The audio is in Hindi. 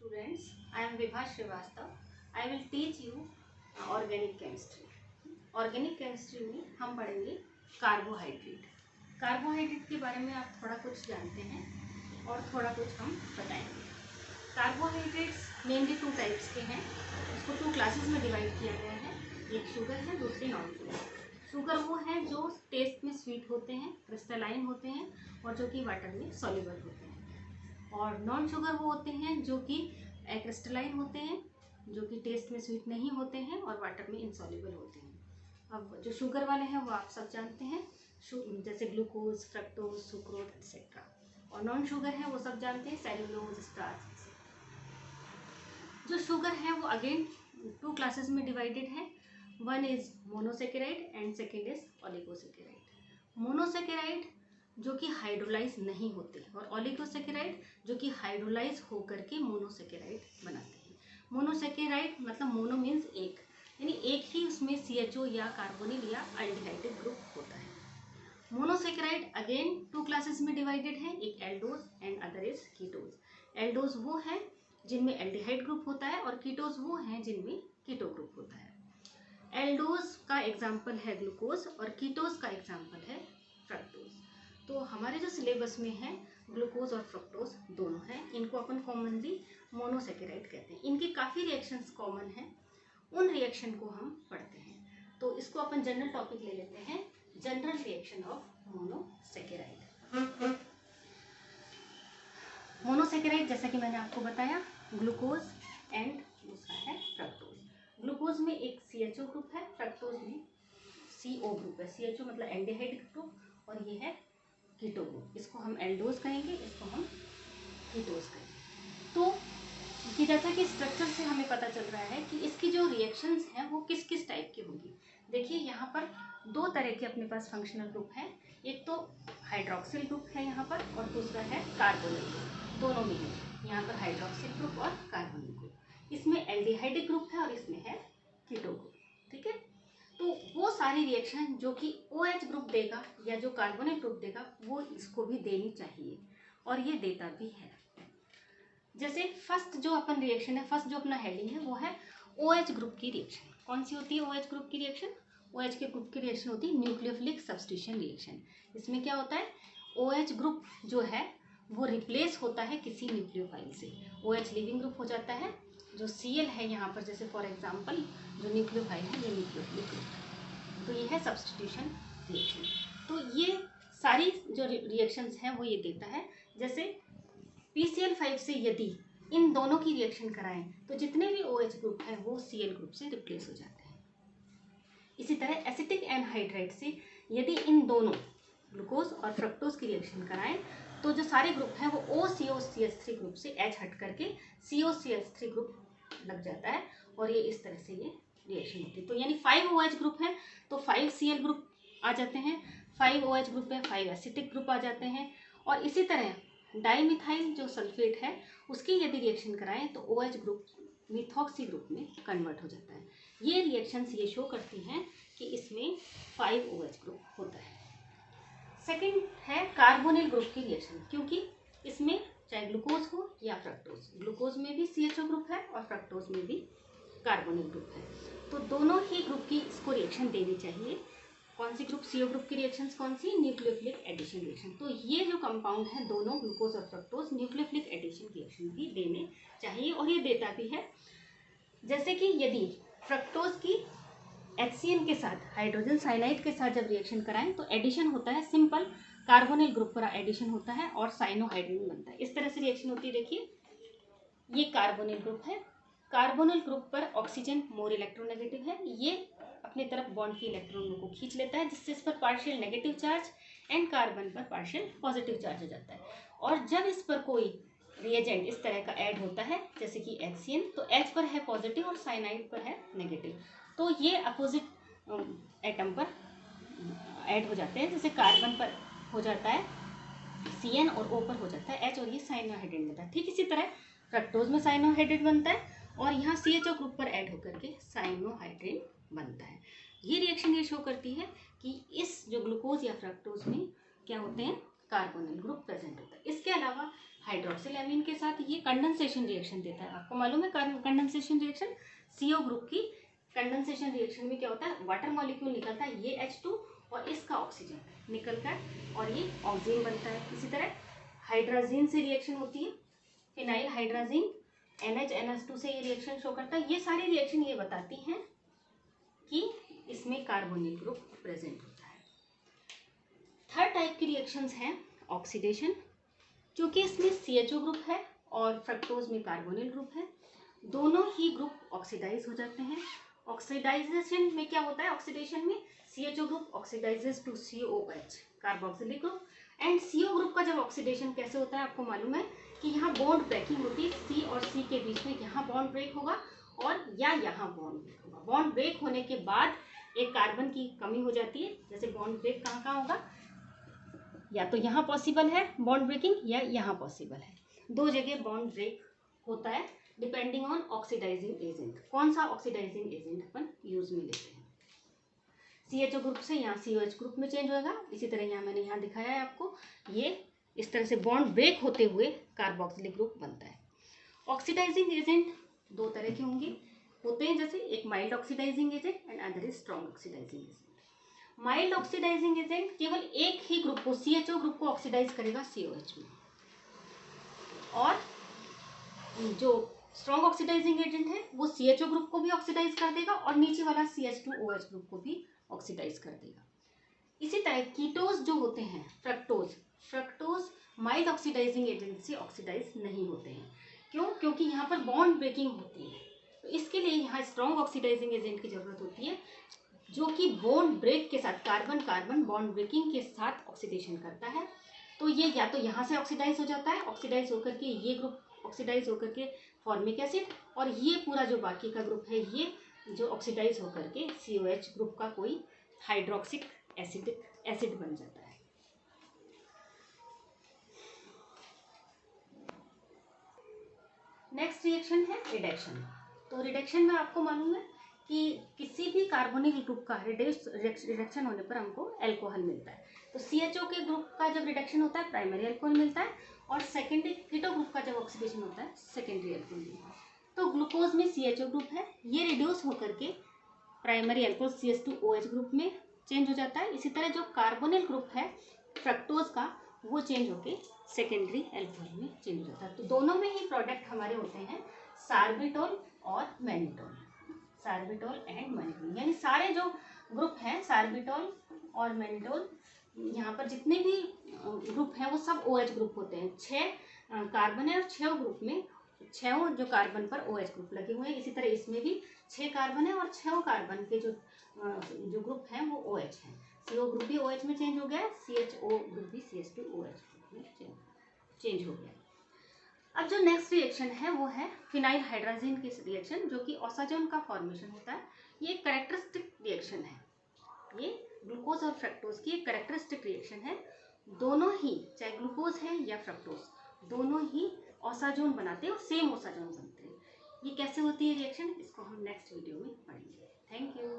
Students, I am Vibha Srivastav. I will teach you organic chemistry. Organic chemistry में हम पढ़ेंगे कार्बोहाइड्रेट। कार्बोहाइड्रेट के बारे में आप थोड़ा कुछ जानते हैं और थोड़ा कुछ हम बताएंगे। कार्बोहाइड्रेट्स मेनली 2 टाइप्स के हैं। इसको 2 क्लासेस में डिवाइड किया गया है। एक शुगर है, दूसरी नॉन शुगर। शुगर वो है जो टेस्ट में स्वीट होते हैं, क्रिस्टलाइन होते हैं और जो कि वाटर में सॉल्युबल होते हैं। और नॉन शुगर वो होते हैं जो कि क्रिस्टलाइन होते हैं, जो कि टेस्ट में स्वीट नहीं होते हैं और वाटर में इनसॉल्युबल होते हैं। अब जो शुगर वाले हैं वो आप सब जानते हैं, जैसे ग्लूकोज, फ्रक्टोज, सुक्रोज एक्सेट्रा। और नॉन शुगर है वो सब जानते हैं, सेल्यूलोज, स्टार्च। जो शुगर है वो अगेन 2 क्लासेस में डिवाइडेड है। One is monosaccharide and second is oligosaccharide. Monosaccharide जो कि हाइड्रोलाइज नहीं होते और ओलिगोसेकेराइड जो कि हाइड्रोलाइज होकर के मोनोसेकेराइड बनाते हैं। मोनोसेकेराइड मतलब मोनो मीन्स एक, यानी एक ही उसमें CHO या कार्बोनिल या एल्डिहाइड ग्रुप होता है। मोनोसेकेराइड अगेन 2 क्लासेस में डिवाइडेड है, एक aldose and other is ketose. Aldose वो है जिनमें एल्डिहाइड ग्रुप होता है और कीटोज वो हैं जिनमें कीटो ग्रुप होता है। एल्डोज का एग्जाम्पल है ग्लूकोज और कीटोज का एग्जाम्पल है फ्रक्टोज। तो हमारे जो सिलेबस में है ग्लूकोज और फ्रक्टोज दोनों हैं। इनको अपन कॉमनली मोनोसेकेराइड कहते हैं। इनकी काफ़ी रिएक्शंस कॉमन हैं, उन रिएक्शन को हम पढ़ते हैं। तो इसको अपन जनरल टॉपिक ले लेते हैं, general reaction of monosaccharide. Monosaccharide जैसा कि मैंने आपको बताया, ग्लूकोज एंड दूसरा है फ्रक्टोज। ग्लूकोज में एक CHO ग्रुप है, फ्रक्टोज में CO ग्रुप है। CHO मतलब एल्डिहाइड ग्रुप और ये है कीटो ग्रुप। इसको हम एल्डोज कहेंगे, इसको हम कीटोज कहेंगे। तो कि जैसा कि स्ट्रक्चर से हमें पता चल रहा है कि इसकी जो रिएक्शंस हैं वो किस किस टाइप की होंगी। देखिए यहाँ पर 2 तरह के अपने पास फंक्शनल ग्रुप हैं। एक तो हाइड्रोक्सिल ग्रुप है यहाँ पर और दूसरा है कार्बोनिल ग्रुप। दोनों में ही यहाँ पर हाइड्रोक्सिल ग्रुप और कार्बोनिल ग्रुप। इसमें एल्डिहाइड ग्रुप है और इसमें है कीटो ग्रुप। ठीक है, तो वो सारी रिएक्शन जो कि OH ग्रुप देगा या जो कार्बोनिल ग्रुप देगा वो इसको भी देनी चाहिए और ये देता भी है। जैसे फर्स्ट जो अपन रिएक्शन है, फर्स्ट जो अपना हेडिंग है वो है OH ग्रुप की रिएक्शन। कौन सी होती है OH ग्रुप की रिएक्शन? OH के ग्रुप की रिएक्शन होती है न्यूक्लियोफिलिक सब्स्टिट्यूशन रिएक्शन। इसमें क्या होता है, OH ग्रुप जो है वो रिप्लेस होता है किसी न्यूक्लियोफाइल से। OH लिविंग ग्रुप हो जाता है, जो Cl है यहाँ पर जैसे फॉर एग्जाम्पल जो न्यूक्लियोफाइल है ये न्यूक्लियोफिलिक ग्रुप। तो ये है सब्स्टिट्यूशन रिएक्शन। तो ये सारी जो रिएक्शंस हैं वो ये देता है। जैसे PCl5 से यदि इन दोनों की रिएक्शन कराएं तो जितने भी OH ग्रुप हैं वो Cl ग्रुप से रिप्लेस हो जाते हैं। इसी तरह एसिटिक एनहाइड्राइड से यदि इन दोनों ग्लूकोज और फ्रक्टोज की रिएक्शन कराएं तो जो सारे ग्रुप हैं वो OCOCH3 ग्रुप से H हट करके COCH3 ग्रुप लग जाता है और ये इस तरह से ये रिएक्शन होती है। तो यानी 5 OH ग्रुप है तो 5 Cl ग्रुप आ जाते हैं, 5 OH ग्रुप है 5 एसिटिक ग्रुप आ जाते हैं। और इसी तरह डाईमिथाइल जो सल्फेट है उसकी यदि रिएक्शन कराएं तो OH ग्रुप मिथॉक्सी ग्रुप में कन्वर्ट हो जाता है। ये रिएक्शंस ये शो करती हैं कि इसमें 5 OH ग्रुप होता है। सेकंड है कार्बोनिल ग्रुप की रिएक्शन, क्योंकि इसमें चाहे ग्लूकोज हो या फ्रक्टोज, ग्लूकोज में भी CHO ग्रुप है और फ्रक्टोज में भी कार्बोनिल ग्रुप है। तो दोनों ही ग्रुप की इसको रिएक्शन देनी चाहिए। कौन सी ग्रुप? CO ग्रुप की रिएक्शंस कौन सी? Nucleophilic addition reaction. तो ये जो कंपाउंड है दोनों ग्लूकोज और फ्रक्टोज न्यूक्लियोफिलिक एडिशन रिएक्शन भी देने चाहिए और ये देता भी है। जैसे कि यदि फ्रक्टोज की HCN के साथ हाइड्रोजन साइनाइड के साथ जब रिएक्शन कराएं तो एडिशन होता है सिंपल कार्बोनिल ग्रुप पर एडिशन होता है और साइनोहाइड्रिन बनता है। इस तरह से रिएक्शन होती है। देखिए ये कार्बोनिल ग्रुप है, कार्बोनिल ग्रुप पर ऑक्सीजन मोर इलेक्ट्रोनेगेटिव है, ये अपने तरफ बॉन्ड की इलेक्ट्रॉनों को खींच लेता है जिससे इस पर partial negative charge and carbon पर पार्शियल पॉजिटिव चार्ज हो जाता है। और जब इस पर कोई रिएजेंट इस तरह का ऐड होता है जैसे कि HCN, तो H पर है पॉजिटिव और साइनाइड पर है नेगेटिव, तो ये अपोजिट एटम पर ऐड हो जाते हैं। जैसे कार्बन पर हो जाता है CN और O पर हो जाता है H और ये साइनोहाइड्रेट बनता है। ठीक इसी तरह फ्रक्टोज में साइनोहाइड्रेट बनता है और यहाँ CHO ग्रुप पर ऐड होकर के साइनोहाइड्रेट बनता है। ये रिएक्शन ये शो करती है कि इस जो ग्लूकोज या फ्रक्टोज में क्या होते हैं, कार्बोनिल ग्रुप प्रेजेंट होता है। इसके अलावा हाइड्रोक्सिल एमीन के साथ ये कंडेंसेशन रिएक्शन देता है। आपको मालूम है कंडेंसेशन रिएक्शन, CO ग्रुप की कंडेंसेशन रिएक्शन में क्या होता है, वाटर मॉलिक्यूल निकलता है, ये H2 और इसका ऑक्सीजन निकलता है और ये ऑक्सीजन बनता है। इसी तरह हाइड्राजीन से रिएक्शन होती है, फिनाइल हाइड्राजीन NH2 से ये रिएक्शन शो करता है। ये सारी रिएक्शन ये बताती हैं कि इसमें कार्बोनिल ग्रुप प्रेजेंट होता है। थर्ड टाइप की रिएक्शंस हैं ऑक्सीडेशन, क्योंकि इसमें CHO ग्रुप है और फ्रक्टोज में कार्बोनिल ग्रुप है, दोनों ही ग्रुप ऑक्सीडाइज हो जाते हैं। ऑक्सीडाइजेशन में क्या होता है, ऑक्सीडेशन में CHO group oxidizes to COH carboxylic group, and CO group का जब ऑक्सीडेशन कैसे होता है आपको मालूम है कि यहाँ बॉन्ड ब्रेकिंग होती है, C और C के बीच में यहाँ बॉन्ड ब्रेक होगा और या यहाँ बॉन्ड ब्रेक होगा। बॉन्ड ब्रेक होने के बाद एक कार्बन की कमी हो जाती है। जैसे बॉन्ड ब्रेक कहाँ कहाँ होगा, या तो यहाँ पॉसिबल है बॉन्ड ब्रेकिंग या यहाँ पॉसिबल है, दो जगह बॉन्ड ब्रेक होता है डिपेंडिंग ऑन ऑक्सीडाइजिंग एजेंट। कौन सा ऑक्सीडाइजिंग एजेंट अपन यूज में लेते हैं। CHO ग्रुप से यहाँ COH ग्रुप में चेंज होगा। इसी तरह यहाँ मैंने यहाँ दिखाया है आपको, ये इस तरह से बॉन्ड ब्रेक होते हुए कार्बोक्सिलिक ग्रुप बनता है। ऑक्सीडाइजिंग एजेंट दो तरह के होते हैं, जैसे एक mild oxidizing agent and other is strong oxidizing agent. Mild oxidizing agent केवल एक ही ग्रुप को, CHO ग्रुप को ऑक्सीडाइज करेगा COH में, और जो स्ट्रॉन्ग ऑक्सीडाइजिंग एजेंट है वो CHO ग्रुप को भी ऑक्सीडाइज कर देगा और नीचे वाला CH2OH ग्रुप को भी ऑक्सीडाइज कर देगा। इसी तरह कीटोज जो होते हैं, फ्रक्टोज माइल्ड ऑक्सीडाइजिंग एजेंट से ऑक्सीडाइज नहीं होते हैं। क्यों? क्योंकि यहाँ पर बॉन्ड ब्रेकिंग होती है, तो इसके लिए यहाँ स्ट्रॉन्ग ऑक्सीडाइजिंग एजेंट की जरूरत होती है, जो कि बॉन्ड ब्रेक के साथ कार्बन कार्बन बॉन्ड ब्रेकिंग के साथ ऑक्सीडेशन करता है। तो ये या तो यहाँ से ऑक्सीडाइज हो जाता है, ऑक्सीडाइज होकर के ये ग्रुप ऑक्सीडाइज होकर के फॉर्मिक एसिड, और ये पूरा जो बाकी का ग्रुप है ये जो ऑक्सीडाइज होकर के COH ग्रुप का कोई हाइड्रोक्सिक एसिड बन जाता है। नेक्स्ट रिएक्शन है रिडक्शन। तो रिडक्शन में आपको मालूम है कि किसी भी कार्बोनिल ग्रुप का रिडक्शन होने पर हमको अल्कोहल मिलता है। तो CHO के ग्रुप का जब रिडक्शन होता है प्राइमरी अल्कोहल मिलता है, और सेकेंडरी कीटो ग्रुप का जब ऑक्सीडेशन होता है सेकेंडरी अल्कोहल मिलता है। तो ग्लूकोज में CHO ग्रुप है, ये रिड्यूस होकर के प्राइमरी अल्कोहल CH2OH ग्रुप में चेंज हो जाता है। इसी तरह जो कार्बोनिल ग्रुप है फ्रक्टोज का, वो चेंज होकर सेकेंडरी अल्कोहल में चेंज हो जाता है। तो दोनों में ही प्रोडक्ट हमारे होते हैं सार्बिटोल और मैनिटोल, सार्बिटोल एंड मैनिटोल, यानी सारे जो ग्रुप हैं सार्बिटोल और मैनिटोल, यहाँ पर जितने भी ग्रुप हैं वो सब OH ग्रुप होते हैं। 6 कार्बन है और 6 ग्रुप में 6 जो कार्बन पर OH ग्रुप लगे हुए हैं। इसी तरह इसमें भी 6 कार्बन है और 6 कार्बन के जो ग्रुप हैं वो OH हैं। CO ग्रुप भी OH में चेंज हो गया, CHO ग्रुप भी CH2OH ग्रुप में चेंज हो गया। अब जो नेक्स्ट रिएक्शन है वो है फिनाइल हाइड्राजीन की रिएक्शन, जो कि ओसाजोन का फॉर्मेशन होता है। ये एक कैरेक्टरिस्टिक रिएक्शन है, ये ग्लूकोज और फ्रक्टोज की एक कैरेक्टरिस्टिक रिएक्शन है। दोनों ही, चाहे ग्लूकोज है या फ्रक्टोज, दोनों ही ओसाजोन बनाते हैं और सेम ओसाजोन बनते हैं। ये कैसे होती है रिएक्शन, इसको हम नेक्स्ट वीडियो में पढ़ेंगे। Thank you.